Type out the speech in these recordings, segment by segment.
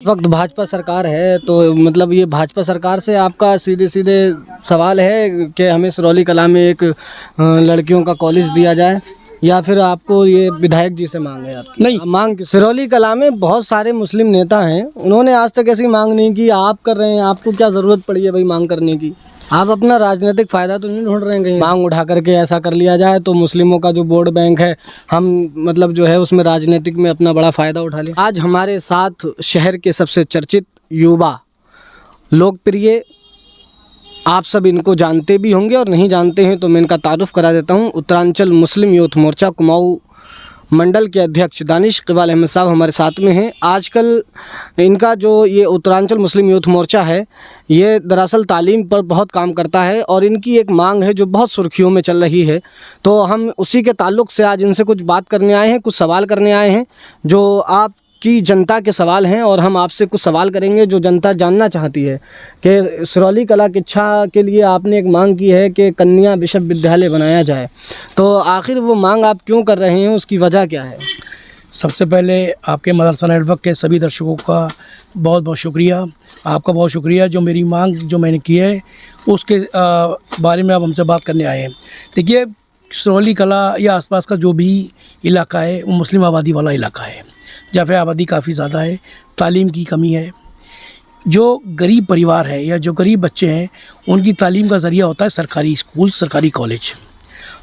वक्त भाजपा सरकार है तो मतलब ये भाजपा सरकार से आपका सीधे सीधे सवाल है कि हमें सिरौली कला में एक लड़कियों का कॉलेज दिया जाए, या फिर आपको ये विधायक जी से मांग है आपकी? नहीं। मांग सिरौली कला में बहुत सारे मुस्लिम नेता हैं, उन्होंने आज तक ऐसी मांग नहीं की। आप कर रहे हैं, आपको क्या ज़रूरत पड़ी है भाई मांग करने की? आप अपना राजनीतिक फ़ायदा तो नहीं ढूंढ रहे हैं कहीं मांग उठा करके ऐसा कर लिया जाए तो मुस्लिमों का जो वोट बैंक है हम मतलब जो है उसमें राजनीतिक में अपना बड़ा फ़ायदा उठा लें? आज हमारे साथ शहर के सबसे चर्चित युवा, लोकप्रिय, आप सब इनको जानते भी होंगे और नहीं जानते हैं तो मैं इनका तारुफ करा देता हूं। उत्तरांचल मुस्लिम यूथ मोर्चा कुमाऊं मंडल के अध्यक्ष दानिश इकबाल अहमद साहब हमारे साथ में हैं। आजकल इनका जो ये उत्तरांचल मुस्लिम यूथ मोर्चा है ये दरअसल तालीम पर बहुत काम करता है और इनकी एक मांग है जो बहुत सुर्खियों में चल रही है, तो हम उसी के ताल्लुक़ से आज इनसे कुछ बात करने आए हैं, कुछ सवाल करने आए हैं जो आप की जनता के सवाल हैं और हम आपसे कुछ सवाल करेंगे जो जनता जानना चाहती है कि सिरौली कला शिक्षा के लिए आपने एक मांग की है कि कन्या विश्वविद्यालय बनाया जाए, तो आखिर वो मांग आप क्यों कर रहे हैं, उसकी वजह क्या है? सबसे पहले आपके मदरसा नेटवर्क के सभी दर्शकों का बहुत बहुत शुक्रिया, आपका बहुत शुक्रिया जो मेरी मांग जो मैंने की है उसके बारे में आप हमसे बात करने आए हैं। देखिए, सिरौली कला या आसपास का जो भी इलाका है वो मुस्लिम आबादी वाला इलाका है, जहाँ पे आबादी काफ़ी ज़्यादा है, तालीम की कमी है। जो गरीब परिवार है या जो गरीब बच्चे हैं उनकी तालीम का ज़रिया होता है सरकारी स्कूल, सरकारी कॉलेज।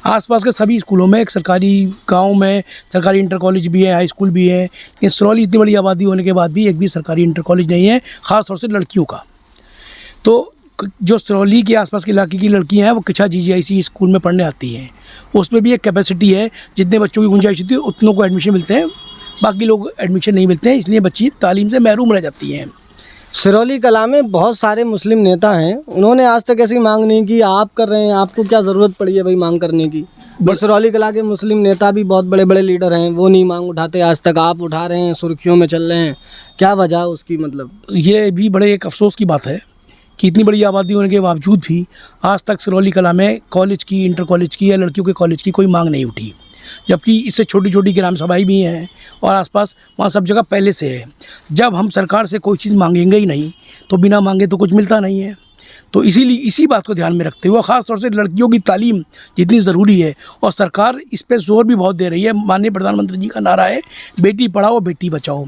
आसपास के सभी स्कूलों में एक सरकारी, गांव में सरकारी इंटर कॉलेज भी है, हाई स्कूल भी है, लेकिन सिरौली इतनी बड़ी आबादी होने के बाद भी एक भी सरकारी इंटर कॉलेज नहीं है, ख़ास तौर से लड़कियों का। तो जो सिरौली के आसपास के इलाके की लड़कियां हैं वो किच्छा GGIC स्कूल में पढ़ने आती हैं, उसमें भी एक कैपेसिटी है, जितने बच्चों की गुंजाइश होती है उतनों को एडमिशन मिलते हैं, बाकी लोग एडमिशन नहीं मिलते हैं, इसलिए बच्ची तालीम से महरूम रह जाती हैं। सिरौली कला में बहुत सारे मुस्लिम नेता हैं, उन्होंने आज तक ऐसी मांग नहीं की। आप कर रहे हैं, आपको क्या ज़रूरत पड़ी है भाई मांग करने की? बस सिरौली कला के मुस्लिम नेता भी बहुत बड़े बड़े लीडर हैं, वो नहीं मांग उठाते, आज तक आप उठा रहे हैं, सुर्खियों में चल रहे हैं, क्या वजह उसकी? मतलब ये भी बड़े एक अफसोस की बात है कि इतनी बड़ी आबादी होने के बावजूद भी आज तक सिरौली कला में कॉलेज की, इंटर कॉलेज की या लड़कियों के कॉलेज की कोई मांग नहीं उठी, जबकि इससे छोटी छोटी ग्राम सभाएं भी हैं और आसपास वहाँ सब जगह पहले से है। जब हम सरकार से कोई चीज़ मांगेंगे ही नहीं तो बिना मांगे तो कुछ मिलता नहीं है। तो इसीलिए इसी बात को ध्यान में रखते हुए ख़ास तौर से लड़कियों की तालीम जितनी ज़रूरी है और सरकार इस पर जोर भी बहुत दे रही है। माननीय प्रधानमंत्री जी का नारा है बेटी पढ़ाओ बेटी बचाओ,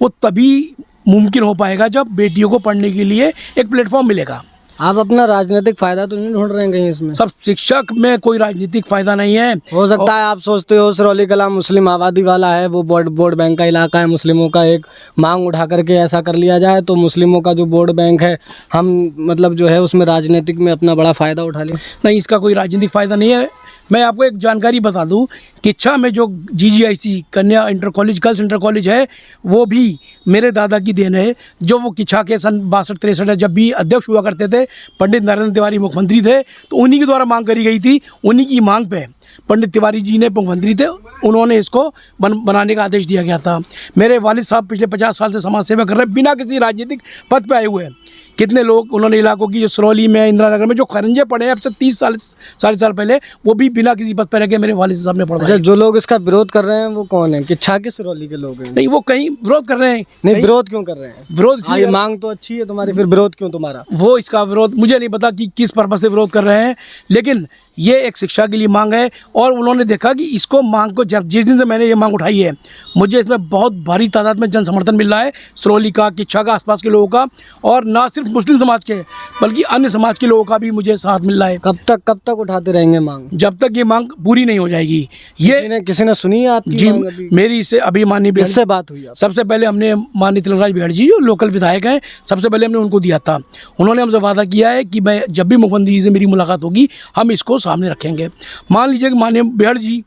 वो तभी मुमकिन हो पाएगा जब बेटियों को पढ़ने के लिए एक प्लेटफॉर्म मिलेगा। आप अपना राजनीतिक फ़ायदा तो नहीं ढूंढ रहे हैं कहीं इसमें? सब शिक्षक में कोई राजनीतिक फ़ायदा नहीं है। हो सकता है आप सोचते हो सिरौली कला मुस्लिम आबादी वाला है, वो वोट बैंक का इलाका है, मुस्लिमों का एक मांग उठा करके ऐसा कर लिया जाए तो मुस्लिमों का जो वोट बैंक है हम मतलब जो है उसमें राजनीतिक में अपना बड़ा फ़ायदा उठा लें। नहीं, इसका कोई राजनीतिक फ़ायदा नहीं है। मैं आपको एक जानकारी बता दूं, किच्छा में जो GGIC कन्या inter college, girls inter college है, वो भी मेरे दादा की देन है। जो वो किच्छा के सन 62-63 जब भी अध्यक्ष हुआ करते थे, पंडित नरेंद्र तिवारी मुख्यमंत्री थे, तो उन्हीं के द्वारा मांग करी गई थी। उन्हीं की मांग पे पंडित तिवारी जी ने मुख्यमंत्री थे, उन्होंने इसको बनाने का आदेश दिया गया था। मेरे वालिद साहब पिछले 50 साल से समाज सेवा कर रहे हैं, बिना किसी राजनीतिक पद पे आए हुए हैं। कितने लोग उन्होंने इलाकों की, जो सिरौली में, इंदिरा नगर में जो खरंजे पड़े हैं अब से 30 साल 40 साल पहले, वो भी बिना किसी पद पर रह के मेरे वालिद साहब ने पढ़वाया। जो लोग इसका विरोध कर रहे हैं वो कौन है? किच्छा के सिरौली के लोग हैं? नहीं, वो कहीं विरोध कर रहे हैं। नहीं, विरोध क्यों कर रहे हैं? विरोध ये मांग तो अच्छी है तुम्हारी, फिर विरोध क्यों तुम्हारा? वो इसका विरोध मुझे नहीं पता कि किस पर्पज से विरोध कर रहे हैं, लेकिन ये एक शिक्षा के लिए मांग है और उन्होंने देखा कि इसको मांग को, जब जिस दिन से मैंने ये मांग उठाई है, मुझे इसमें बहुत भारी तादाद में जन समर्थन मिल रहा है, सिरौली का, किच्छा का, आसपास के लोगों का, और ना सिर्फ मुस्लिम समाज के बल्कि अन्य समाज के लोगों का भी मुझे साथ मिल रहा है। कब तक उठाते रहेंगे मांग? जब तक ये मांग पूरी नहीं हो जाएगी। ये किसी ने सुनी है आपकी जी मांग अभी? मेरी इससे अभी माननीय बिहार से बात हुई? सबसे पहले हमने माननीय तिलकराज बिहार जी जो लोकल विधायक हैं, सबसे पहले हमने उनको दिया था। उन्होंने हमसे वादा किया है कि मैं जब भी मुख्यमंत्री जी से मेरी मुलाकात होगी हम इसको सामने रखेंगे। मान लीजिए कि माननीय बिहार जी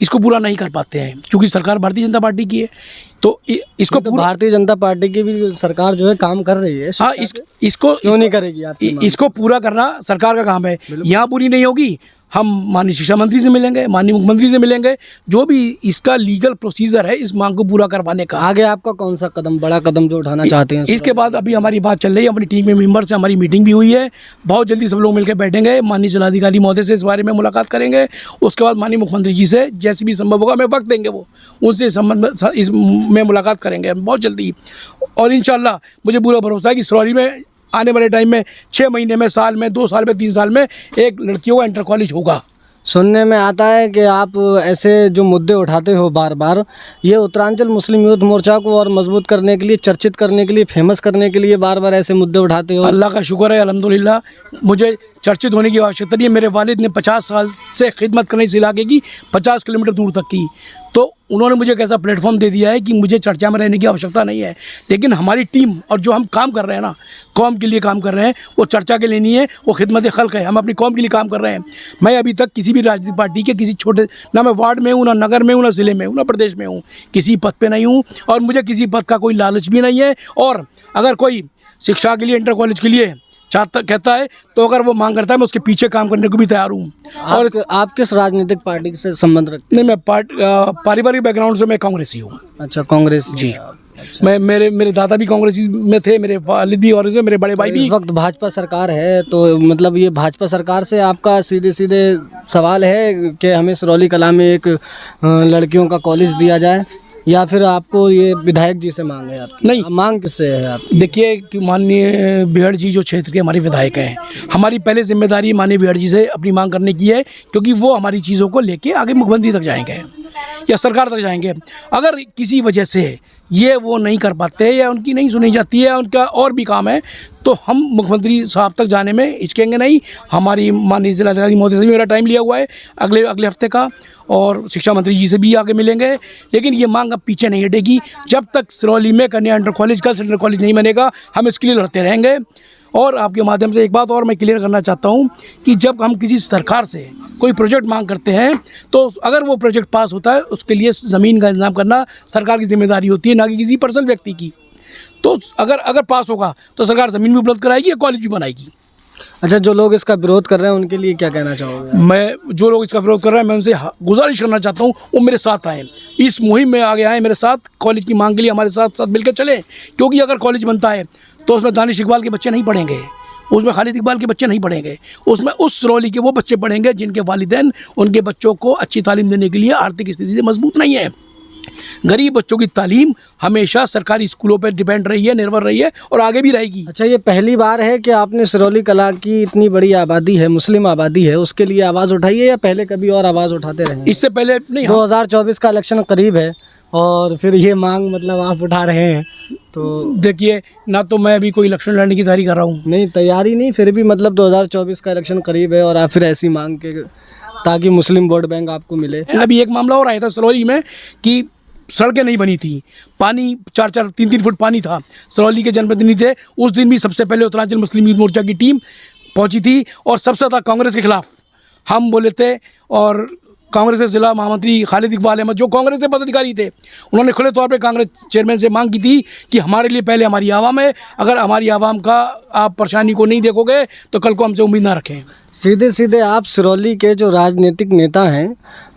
इसको पूरा नहीं कर पाते हैं, क्योंकि सरकार भारतीय जनता पार्टी की है, तो इसको तो भारतीय जनता पार्टी की भी सरकार जो है काम कर रही है। हाँ, इसको क्यों नहीं करेगी? इसको पूरा करना सरकार का काम है। यहाँ पूरी नहीं होगी, हम माननीय शिक्षा मंत्री से मिलेंगे, माननीय मुख्यमंत्री से मिलेंगे, जो भी इसका लीगल प्रोसीजर है इस मांग को पूरा करवाने का। आगे आपका कौन सा कदम, बड़ा कदम जो उठाना चाहते हैं? इसके बाद अभी हमारी बात चल रही है, अपनी टीम के मेंबर से हमारी मीटिंग भी हुई है, बहुत जल्दी सब लोग मिलकर बैठेंगे, माननीय जिलाधिकारी महोदय से इस बारे में मुलाकात करेंगे। उसके बाद माननीय मुख्यमंत्री जी से जैसे भी संभव होगा, हमें वक्त देंगे, वो उनसे इस में मुलाकात करेंगे बहुत जल्दी। और इंशाल्लाह मुझे पूरा भरोसा है कि सिरौली में आने वाले टाइम में 6 महीने में, साल में, 2 साल में, 3 साल में एक लड़कियों का इंटर कॉलेज होगा। सुनने में आता है कि आप ऐसे जो मुद्दे उठाते हो बार बार, ये उत्तरांचल मुस्लिम यूथ मोर्चा को और मजबूत करने के लिए, चर्चित करने के लिए, फेमस करने के लिए बार बार ऐसे मुद्दे उठाते हो। अल्लाह का शुक्र है, अल्हम्दुलिल्लाह, मुझे चर्चित होने की आवश्यकता नहीं है। मेरे वालिद ने 50 साल से खिदमत करने इस इलाके की, 50 किलोमीटर दूर तक की, तो उन्होंने मुझे एक ऐसा प्लेटफॉर्म दे दिया है कि मुझे चर्चा में रहने की आवश्यकता नहीं है। लेकिन हमारी टीम और जो हम काम कर रहे हैं ना, कौम के लिए काम कर रहे हैं, वो चर्चा के लिए नहीं है, वो खिदमत खल्क है। हम अपनी कौम के लिए काम कर रहे हैं। मैं अभी तक किसी भी राजनीतिक पार्टी के किसी छोटे, ना मैं वार्ड में हूँ, ना नगर में हूँ, ना ज़िले में हूँ, ना प्रदेश में हूँ, किसी पद पे नहीं हूँ, और मुझे किसी पद का कोई लालच भी नहीं है। और अगर कोई शिक्षा के लिए, इंटर कॉलेज के लिए चाहता कहता है, तो अगर वो मांग करता है, मैं उसके पीछे काम करने को भी तैयार हूँ। और आप किस राजनीतिक पार्टी से संबंध रखते नहीं, मैं पारिवारिक बैकग्राउंड से मैं कांग्रेसी हूँ। हैं? अच्छा, कांग्रेस जी। मैं मेरे दादा भी कांग्रेसी में थे, मेरे वालिद भी, और मेरे बड़े भाई भी। इस वक्त भाजपा सरकार है, तो मतलब ये भाजपा सरकार से आपका सीधे सीधे सवाल है कि हमें सिरौली कला में एक लड़कियों का कॉलेज दिया जाए, या फिर आपको ये विधायक जी से मांग है आपकी? नहीं, मांग किससे है आप? देखिए कि माननीय बिहड़ जी जो क्षेत्र के हमारे विधायक हैं, हमारी पहले जिम्मेदारी माननीय बिहड़ जी से अपनी मांग करने की है, क्योंकि वो हमारी चीज़ों को लेके आगे मुख्यमंत्री तक जाएंगे या सरकार तक जाएंगे। अगर किसी वजह से ये वो नहीं कर पाते या उनकी नहीं सुनी जाती है, उनका और भी काम है, तो हम मुख्यमंत्री साहब तक जाने में हिचकेंगे नहीं। हमारी माननीय जिलाधिकारी महोदय से भी मेरा टाइम लिया हुआ है अगले हफ्ते का, और शिक्षा मंत्री जी से भी आगे मिलेंगे। लेकिन ये मांग अब पीछे नहीं हटेगी जब तक सिरौली में कन्या inter college, girls inter college नहीं बनेगा। हम इसके लिए लड़ते रहेंगे। और आपके माध्यम से एक बात और मैं क्लियर करना चाहता हूँ कि जब हम किसी सरकार से कोई प्रोजेक्ट मांग करते हैं, तो अगर वो प्रोजेक्ट पास होता है, उसके लिए ज़मीन का इंतजाम करना सरकार की जिम्मेदारी होती है, ना कि किसी पर्सनल व्यक्ति की। तो अगर पास होगा तो सरकार ज़मीन भी उपलब्ध कराएगी या कॉलेज भी बनाएगी। अच्छा, जो लोग इसका विरोध कर रहे हैं उनके लिए क्या कहना चाहोगे? मैं जो लोग इसका विरोध कर रहे हैं, मैं उनसे गुजारिश करना चाहता हूँ, वो मेरे साथ आएँ, इस मुहिम में आगे आएँ, मेरे साथ कॉलेज की मांग के लिए हमारे साथ साथ मिलकर चलें। क्योंकि अगर कॉलेज बनता है तो उसमें दानिश इकबाल के बच्चे नहीं पढ़ेंगे, उसमें खालिद इकबाल के बच्चे नहीं पढ़ेंगे, उसमें उस सिरौली के वो बच्चे पढ़ेंगे जिनके वालिदैन उनके बच्चों को अच्छी तालीम देने के लिए आर्थिक स्थिति से मजबूत नहीं है। गरीब बच्चों की तालीम हमेशा सरकारी स्कूलों पर डिपेंड रही है, निर्भर रही है, और आगे भी रहेगी। अच्छा, ये पहली बार है कि आपने सिरौली कला की इतनी बड़ी आबादी है, मुस्लिम आबादी है, उसके लिए आवाज़ उठाई है, या पहले कभी और आवाज़ उठाते रहे? इससे पहले नहीं। 2024 का इलेक्शन करीब है और फिर ये मांग मतलब आप उठा रहे हैं, तो देखिए, ना तो मैं अभी कोई इलेक्शन लड़ने की तैयारी कर रहा हूँ। नहीं, तैयारी नहीं, फिर भी मतलब 2024 का इलेक्शन करीब है और आप फिर ऐसी मांग के, ताकि मुस्लिम वोट बैंक आपको मिले। अभी एक मामला और आया था सिरौली में कि सड़कें नहीं बनी थी, पानी 4-4, 3-3 फुट पानी था। सिरौली के जनप्रतिनिधि थे, उस दिन भी सबसे पहले उत्तरांचल मुस्लिम यूथ मोर्चा की टीम पहुंची थी, और सबसे ज़्यादा कांग्रेस के खिलाफ हम बोले थे। और कांग्रेस के जिला महामंत्री खालिद इकबाल अहमद, जो कांग्रेस के पदाधिकारी थे, उन्होंने खुले तौर पे कांग्रेस चेयरमैन से मांग की थी कि हमारे लिए पहले हमारी आवाम है, अगर हमारी आवाम का आप परेशानी को नहीं देखोगे तो कल को हमसे उम्मीद ना रखें। सीधे सीधे आप सिरौली के जो राजनीतिक नेता हैं,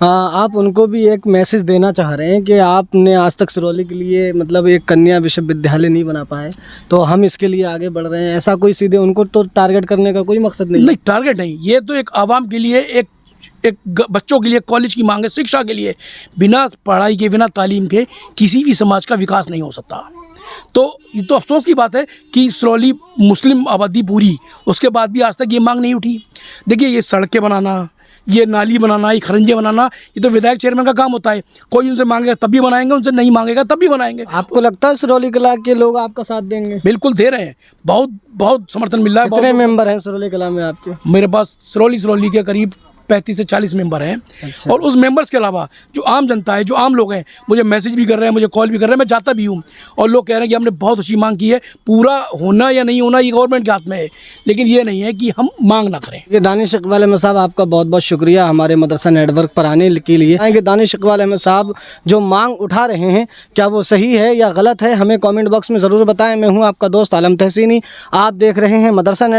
आप उनको भी एक मैसेज देना चाह रहे हैं कि आपने आज तक सिरौली के लिए मतलब एक कन्या विश्वविद्यालय नहीं बना पाए, तो हम इसके लिए आगे बढ़ रहे हैं, ऐसा कोई सीधे उनको तो टारगेट करने का कोई मकसद नहीं? टारगेट नहीं, ये तो एक आवाम के लिए, एक बच्चों के लिए कॉलेज की मांग है, शिक्षा के लिए। बिना पढ़ाई के, बिना तालीम के किसी भी समाज का विकास नहीं हो सकता। तो ये तो अफसोस की बात है कि सिरौली मुस्लिम आबादी पूरी, उसके बाद भी आज तक ये मांग नहीं उठी। देखिए, ये सड़कें बनाना, ये नाली बनाना, ये खरंजे बनाना, ये तो विधायक चेयरमैन का काम होता है। कोई उनसे मांगेगा तब भी बनाएंगे, उनसे नहीं मांगेगा तब भी बनाएंगे। आपको लगता है सिरौली कला के लोग आपका साथ देंगे? बिल्कुल दे रहे हैं, बहुत समर्थन मिल रहा है। कितने मेंबर हैं सिरौली कला में आपके? मेरे पास सिरौली के करीब 35 से 40 मेंबर हैं। अच्छा। और उस मेंबर्स के अलावा जो आम जनता है, जो आम लोग हैं, मुझे मैसेज भी कर रहे हैं, मुझे कॉल भी कर रहे हैं, मैं जाता भी हूँ, और लोग कह रहे हैं कि हमने बहुत अच्छी मांग की है। पूरा होना या नहीं होना ये गवर्नमेंट के हाथ में है, लेकिन ये नहीं है कि हम मांग ना करें। ये दानिश इकबाल अहमद साहब, आपका बहुत बहुत शुक्रिया हमारे मदरसा नेटवर्क पर आने के लिए। कि दानिश इकबाल अहमद साहब जो मांग उठा रहे हैं, क्या वो सही है या गलत है, हमें कॉमेंट बॉक्स में ज़रूर बताएं। मैं हूँ आपका दोस्त आलम तहसीनी, आप देख रहे हैं मदरसा नेटवर्क।